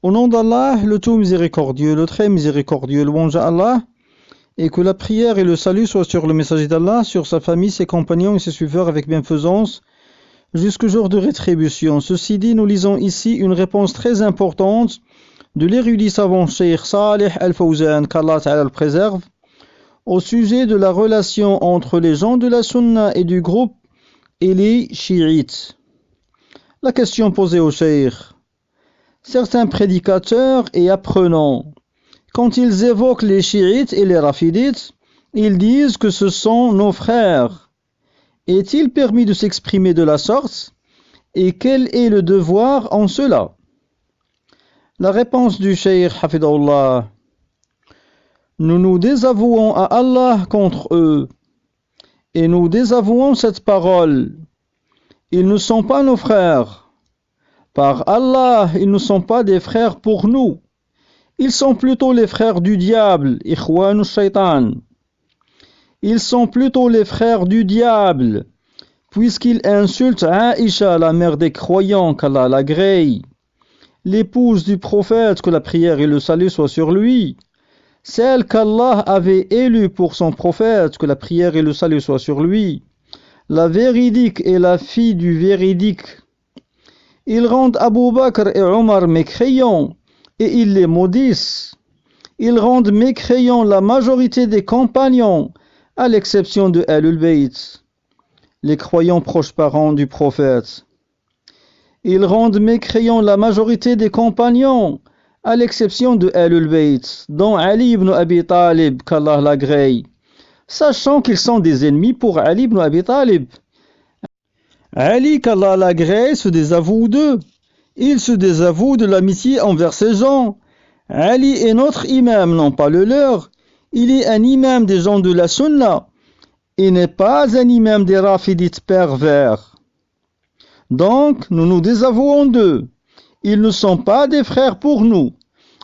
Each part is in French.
Au nom d'Allah, le tout miséricordieux, le très miséricordieux, louange à Allah, et que la prière et le salut soient sur le messager d'Allah, sur sa famille, ses compagnons et ses suiveurs avec bienfaisance, jusqu'au jour de rétribution. Ceci dit, nous lisons ici une réponse très importante de l'érudit savant Cheikh Salih Al-Fawzan, qu'Allah Ta'ala le préserve, au sujet de la relation entre les gens de la Sunna et du groupe et les chiites. La question posée au Cheikh: certains prédicateurs et apprenants, quand ils évoquent les chiites et les rafidites, ils disent que ce sont nos frères. Est-il permis de s'exprimer de la sorte? Et quel est le devoir en cela? La réponse du Cheikh Hafidahullah: nous nous désavouons à Allah contre eux, et nous désavouons cette parole. Ils ne sont pas nos frères. Par Allah, ils ne sont pas des frères pour nous. Ils sont plutôt les frères du diable, Ikhwan shaitan. Ils sont plutôt les frères du diable, puisqu'ils insultent Aïcha, la mère des croyants, qu'Allah l'agrée, l'épouse du prophète, que la prière et le salut soient sur lui, celle qu'Allah avait élue pour son prophète, que la prière et le salut soient sur lui, la véridique et la fille du véridique. Ils rendent Abu Bakr et Omar mécréants, et ils les maudissent. Ils rendent mécréants la majorité des compagnons, à l'exception de Ahlul Bayt, les croyants proches parents du prophète. Ils rendent mécréants la majorité des compagnons, à l'exception de Ahlul Bayt, dont Ali ibn Abi Talib, qu'Allah l'agrée, sachant qu'ils sont des ennemis pour Ali ibn Abi Talib. Ali, qu'Allah l'agrée, se désavoue d'eux. Il se désavoue de l'amitié envers ces gens. Ali est notre imam, non pas le leur. Il est un imam des gens de la Sunna, et n'est pas un imam des rafidites pervers. Donc, nous nous désavouons d'eux. Ils ne sont pas des frères pour nous.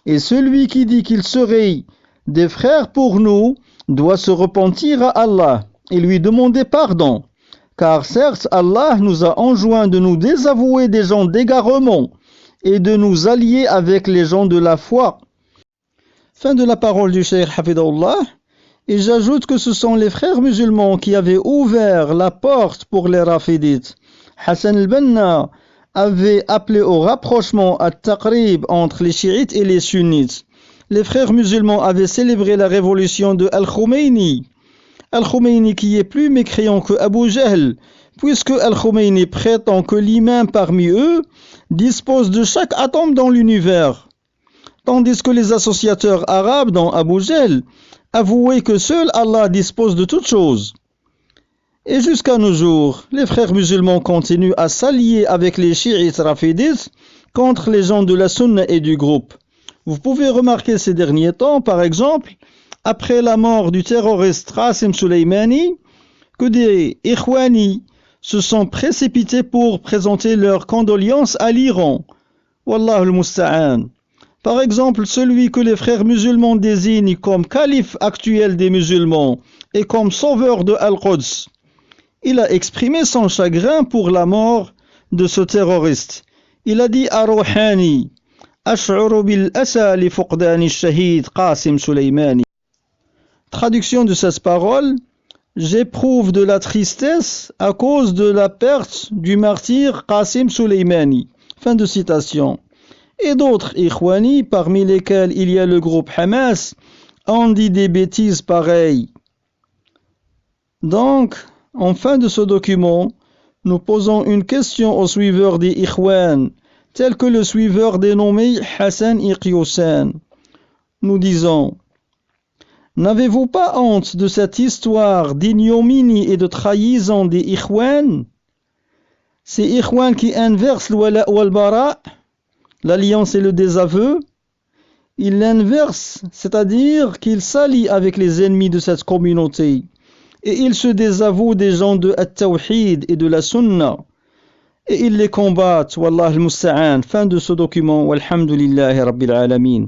Et celui qui dit qu'ils seraient des frères pour nous doit se repentir à Allah et lui demander pardon. Car certes, Allah nous a enjoint de nous désavouer des gens d'égarement et de nous allier avec les gens de la foi. Fin de la parole du Cheikh Hafidahullah. Et j'ajoute que ce sont les frères musulmans qui avaient ouvert la porte pour les rafidites. Hassan al-Banna avait appelé au rapprochement à Taqrib entre les chiites et les sunnites. Les frères musulmans avaient célébré la révolution de Al-Khomeini. Al-Khomeini qui est plus mécréant que Abu Jahl, puisque Al-Khomeini prétend que l'imam parmi eux dispose de chaque atome dans l'univers, tandis que les associateurs arabes, dont Abu Jahl, avouaient que seul Allah dispose de toutes choses. Et jusqu'à nos jours, les frères musulmans continuent à s'allier avec les chiites rafidites contre les gens de la Sunna et du groupe. Vous pouvez remarquer ces derniers temps, par exemple, après la mort du terroriste Qasem Soleimani, que des Ikhwani se sont précipités pour présenter leurs condoléances à l'Iran. Wallah al-Musta'an. Par exemple, celui que les frères musulmans désignent comme calife actuel des musulmans et comme sauveur de Al-Quds. Il a exprimé son chagrin pour la mort de ce terroriste. Il a dit à Rouhani: Ash'uru bil asa li fuqdani shahid Qasem Soleimani. Traduction de cette parole: j'éprouve de la tristesse à cause de la perte du martyr Qasem Soleimani. Fin de citation. Et d'autres Ikhwani, parmi lesquels il y a le groupe Hamas, ont dit des bêtises pareilles. Donc, en fin de ce document, nous posons une question aux suiveurs des Ikhwan, tel que le suiveur dénommé Hassan Iqiyousan. Nous disons: n'avez-vous pas honte de cette histoire d'ignominie et de trahison des Ikhwan? Ces Ikhwan qui inversent l'wala wal-bara, l'alliance et le désaveu, ils l'inversent, c'est-à-dire qu'ils s'allient avec les ennemis de cette communauté, et ils se désavouent des gens de At-Tawhid et de la Sunna, et ils les combattent. Wallah al-Musta'an. Fin de ce document. Walhamdulillahi Rabbil Alamin.